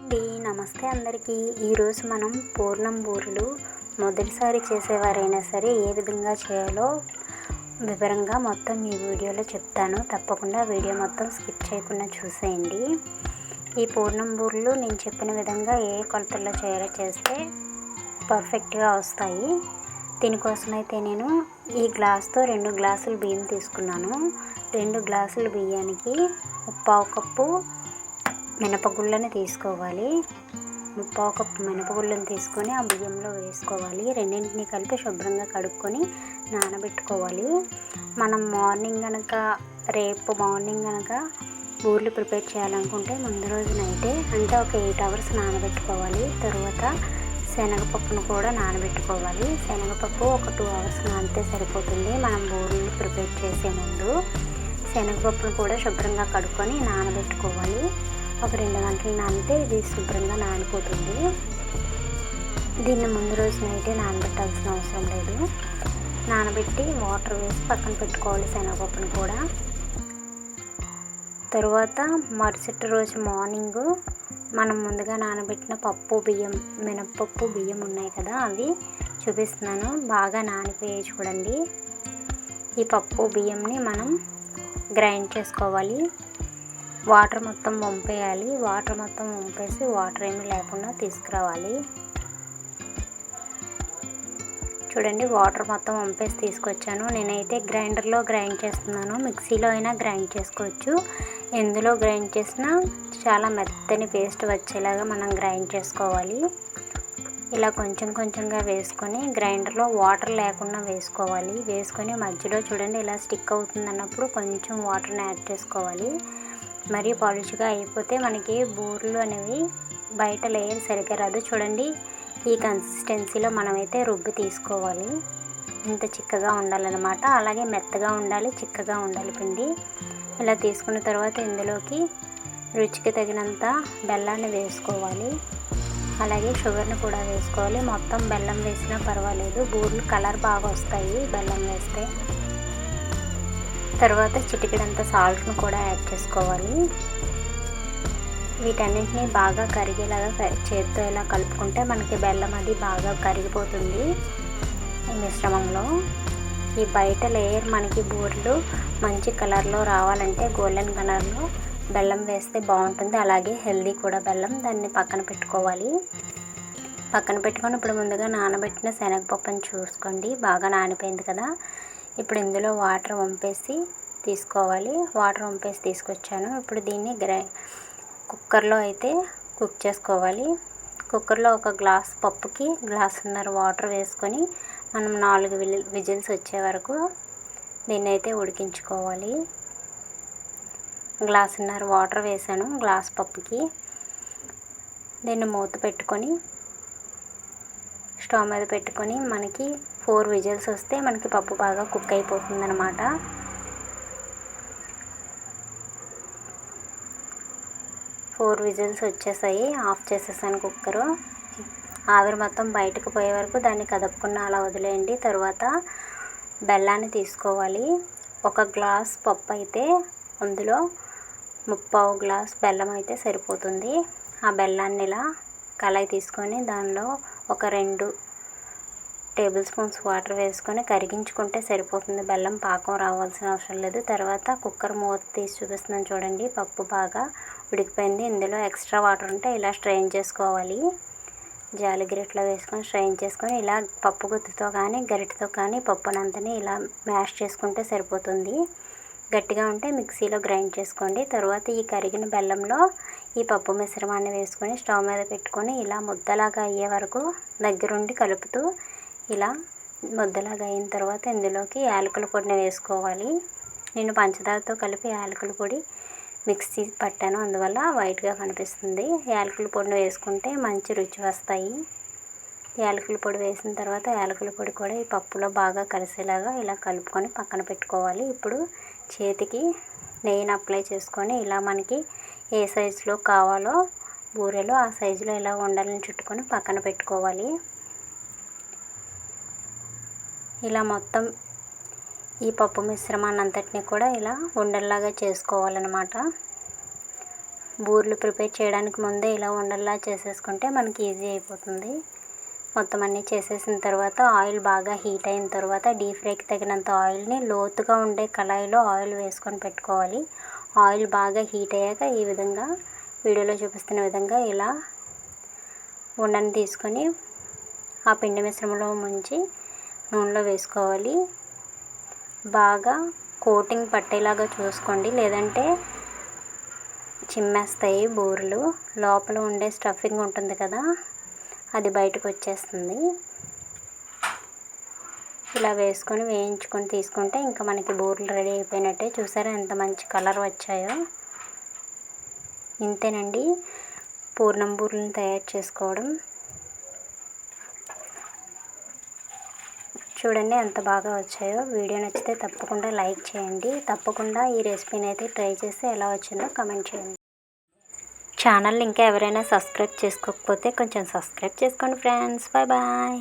అండి, నమస్తే అందరికీ. ఈరోజు మనం పూర్ణం బూరెలు మొదటిసారి చేసేవారైనా సరే ఏ విధంగా చేయాలో వివరంగా మొత్తం ఈ వీడియోలో చెప్తాను. తప్పకుండా వీడియో మొత్తం స్కిప్ చేయకుండా చూసేయండి. ఈ పూర్ణం బూరెలు నేను చెప్పిన విధంగా ఏ కొలతల్లో చేయాలో చేస్తే పర్ఫెక్ట్గా వస్తాయి. దీనికోసమైతే నేను ఈ గ్లాస్తో 2 గ్లాసులు బియ్యం తీసుకున్నాను. 2 గ్లాసుల బియ్యానికి 1/4 కప్పు మినపగుళ్ళని తీసుకోవాలి. 1/4 కప్పు మినపగుళ్ళని తీసుకొని ఆ బియ్యంలో వేసుకోవాలి. రెండింటిని కలిపి శుభ్రంగా కడుక్కొని నానబెట్టుకోవాలి. మనం రేపు మార్నింగ్ కనుక బూరెలు ప్రిపేర్ చేయాలనుకుంటే ముందు రోజు నైటే అంటే ఒక 8 అవర్స్ నానబెట్టుకోవాలి. తర్వాత శనగపప్పును కూడా నానబెట్టుకోవాలి. శనగపప్పు ఒక 2 అవర్స్ నానితే సరిపోతుంది. మనం బూరెలు ప్రిపేర్ చేసే ముందు శనగపప్పును కూడా శుభ్రంగా కడుక్కొని నానబెట్టుకోవాలి. ఒక 2 గంటలు నానితే ఇది శుభ్రంగా నానిపోతుంది. దీన్ని ముందు రోజు నైటే నానబెట్టాల్సిన అవసరం లేదు. నానబెట్టి వాటర్ వేసి పక్కన పెట్టుకోవాలి శనగపప్పును కూడా. తరువాత మరుసటి రోజు మార్నింగ్ మనం ముందుగా నానబెట్టిన మినపప్పు బియ్యం ఉన్నాయి కదా, అవి చూపిస్తున్నాను. బాగా నానిపోయాయి చూడండి. ఈ పప్పు బియ్యంని మనం గ్రైండ్ చేసుకోవాలి. వాటర్ మొత్తం వంపేయాలి. వాటర్ మొత్తం వంపేసి వాటర్ ఏమీ లేకుండా తీసుకురావాలి. చూడండి, వాటర్ మొత్తం వంపేసి తీసుకొచ్చాను. నేనైతే గ్రైండర్లో గ్రైండ్ చేస్తున్నాను. మిక్సీలో అయినా గ్రైండ్ చేసుకోవచ్చు. ఎందులో గ్రైండ్ చేసినా చాలా మెత్తని పేస్ట్ వచ్చేలాగా మనం గ్రైండ్ చేసుకోవాలి. ఇలా కొంచెం కొంచెంగా వేసుకొని గ్రైండర్లో వాటర్ లేకుండా వేసుకోవాలి. వేసుకొని మధ్యలో చూడండి ఇలా స్టిక్ అవుతుంది అన్నప్పుడు కొంచెం వాటర్ని యాడ్ చేసుకోవాలి. మరీ పాలిష్గా అయిపోతే మనకి బూరెలు అనేవి బయట లేయర్ సరిగ్గా రాదు. చూడండి, ఈ కన్సిస్టెన్సీలో మనమైతే రుబ్బి తీసుకోవాలి. ఇంత చిక్కగా ఉండాలన్నమాట. అలాగే మెత్తగా ఉండాలి, చిక్కగా ఉండాలి పిండి. ఇలా తీసుకున్న తర్వాత ఇందులోకి రుచికి తగినంత బెల్లాన్ని వేసుకోవాలి. అలాగే షుగర్ని కూడా వేసుకోవాలి. మొత్తం బెల్లం వేసినా పర్వాలేదు, బూరెలు కలర్ బాగా వస్తాయి బెల్లం వేస్తే. తర్వాత చిటికెడంత సాల్ట్ను కూడా యాడ్ చేసుకోవాలి. వీటన్నింటినీ బాగా కరిగేలాగా చేతితో ఇలా కలుపుకుంటే మనకి బెల్లం అది బాగా కరిగిపోతుంది ఈ మిశ్రమంలో. ఈ బయట లేయర్ మనకి బూరెలు మంచి కలర్లో రావాలంటే గోల్డెన్ కలర్లో బెల్లం వేస్తే బాగుంటుంది. అలాగే హెల్దీ కూడా బెల్లం. దాన్ని పక్కన పెట్టుకోవాలి. పక్కన పెట్టుకొని ఇప్పుడు ముందుగా నానబెట్టిన శనగపప్పుని చూసుకోండి, బాగా నానిపోయింది కదా. ఇప్పుడు ఇందులో వాటర్ వంపేసి తీసుకోవాలి. వాటర్ వంపేసి తీసుకొచ్చాను. ఇప్పుడు దీన్ని కుక్కర్లో అయితే కుక్ చేసుకోవాలి. కుక్కర్లో ఒక గ్లాస్ పప్పుకి గ్లాసున్నర వాటర్ వేసుకొని మనం 4 విజిల్స్ వచ్చే వరకు దీన్ని అయితే ఉడికించుకోవాలి. గ్లాసున్నర వాటర్ వేసాను గ్లాస్ పప్పుకి. దీన్ని మూత పెట్టుకొని స్టవ్ మీద పెట్టుకొని మనకి 4 విజిల్స్ వస్తే మనకి పప్పు బాగా కుక్ అయిపోతుంది అన్నమాట. 4 విజిల్స్ వచ్చేసాయి. ఆఫ్ చేసేసాను కుక్కరు. ఆవిరి మొత్తం బయటకు పోయే వరకు దాన్ని కదపకుండా అలా వదిలేయండి. తర్వాత బెల్లాన్ని తీసుకోవాలి. 1 గ్లాస్ పప్పు అయితే అందులో 3/4 గ్లాస్ బెల్లం అయితే సరిపోతుంది. ఆ బెల్లాన్ని ఇలా కళాయి తీసుకొని దానిలో ఒక 2 టేబుల్ స్పూన్స్ వాటర్ వేసుకొని కరిగించుకుంటే సరిపోతుంది. బెల్లం పాకం రావాల్సిన అవసరం లేదు. తర్వాత కుక్కర్ మూత తీసి చూపిస్తున్నాను చూడండి, పప్పు బాగా ఉడికిపోయింది. ఇందులో ఎక్స్ట్రా వాటర్ ఉంటే ఇలా స్ట్రెయిన్ చేసుకోవాలి. జాలి గరిటెలో వేసుకొని స్ట్రెయిన్ చేసుకొని ఇలా పప్పు గుత్తితో కానీ గరిటెతో కానీ పప్పునంతని ఇలా మ్యాష్ చేసుకుంటే సరిపోతుంది. గట్టిగా ఉంటే మిక్సీలో గ్రైండ్ చేసుకోండి. తర్వాత ఈ కరిగిన బెల్లంలో ఈ పప్పు మిశ్రమాన్ని వేసుకొని స్టవ్ మీద పెట్టుకొని ఇలా ముద్దలాగా అయ్యే వరకు దగ్గరుండి కలుపుతూ ఇలా ముద్దలాగా అయిన తర్వాత ఇందులోకి యాలకుల పొడిని వేసుకోవాలి. నేను పంచదారతో కలిపి యాలకుల పొడి మిక్సీ పట్టాను, అందువల్ల వైట్గా కనిపిస్తుంది. యాలకుల పొడిని వేసుకుంటే మంచి రుచి వస్తాయి. యాలకుల పొడి వేసిన తర్వాత యాలకుల పొడి కూడా ఈ పప్పులో బాగా కలిసేలాగా ఇలా కలుపుకొని పక్కన పెట్టుకోవాలి. ఇప్పుడు చేతికి నెయ్యిని అప్లై చేసుకొని ఇలా మనకి ఏ సైజులో కావాలో బూరెలు ఆ సైజులో ఇలా ఉండలను చుట్టుకొని పక్కన పెట్టుకోవాలి. ఇలా మొత్తం ఈ పప్పు మిశ్రమాన్ని అంతటిని కూడా ఇలా ఉండల్లాగా చేసుకోవాలన్నమాట. బూరెలు ప్రిపేర్ చేయడానికి ముందే ఇలా ఉండల్లా చేసేసుకుంటే మనకి ఈజీ అయిపోతుంది. మొత్తం అన్నీ చేసేసిన తర్వాత ఆయిల్ బాగా హీట్ అయిన తర్వాత డీప్ ఫ్రైకి తగినంత ఆయిల్ని లోతుగా ఉండే కళాయిలో ఆయిల్ వేసుకొని పెట్టుకోవాలి. ఆయిల్ బాగా హీట్ అయ్యాక ఈ విధంగా వీడియోలో చూపిస్తున్న విధంగా ఇలా ఉండని తీసుకొని ఆ పిండి మిశ్రమంలో ముంచి నూనెలో వేసుకోవాలి. బాగా కోటింగ్ పట్టేలాగా చూసుకోండి, లేదంటే చిమ్మేస్తాయి బూరెలు. లోపల ఉండే స్టఫింగ్ ఉంటుంది కదా, అది బయటకు వచ్చేస్తుంది. ఇలా వేసుకొని వేయించుకొని తీసుకుంటే ఇంకా మనకి బూరెలు రెడీ అయిపోయినట్టే. చూసారా ఎంత మంచి కలర్ వచ్చాయో. ఇంతేనండి పూర్ణం బూరెలను తయారు చేసుకోవడం. చూడండి ఎంత బాగా వచ్చాయో. వీడియో నచ్చితే తప్పకుండా లైక్ చేయండి. తప్పకుండా ఈ రెసిపీని అయితే ట్రై చేసి ఎలా వచ్చిందో కామెంట్ చేయండి. ఛానల్ ఇంకా ఎవరైనా సబ్స్క్రైబ్ చేసుకోకపోతే కొంచెం సబ్స్క్రైబ్ చేసుకోండి ఫ్రెండ్స్. Bye bye.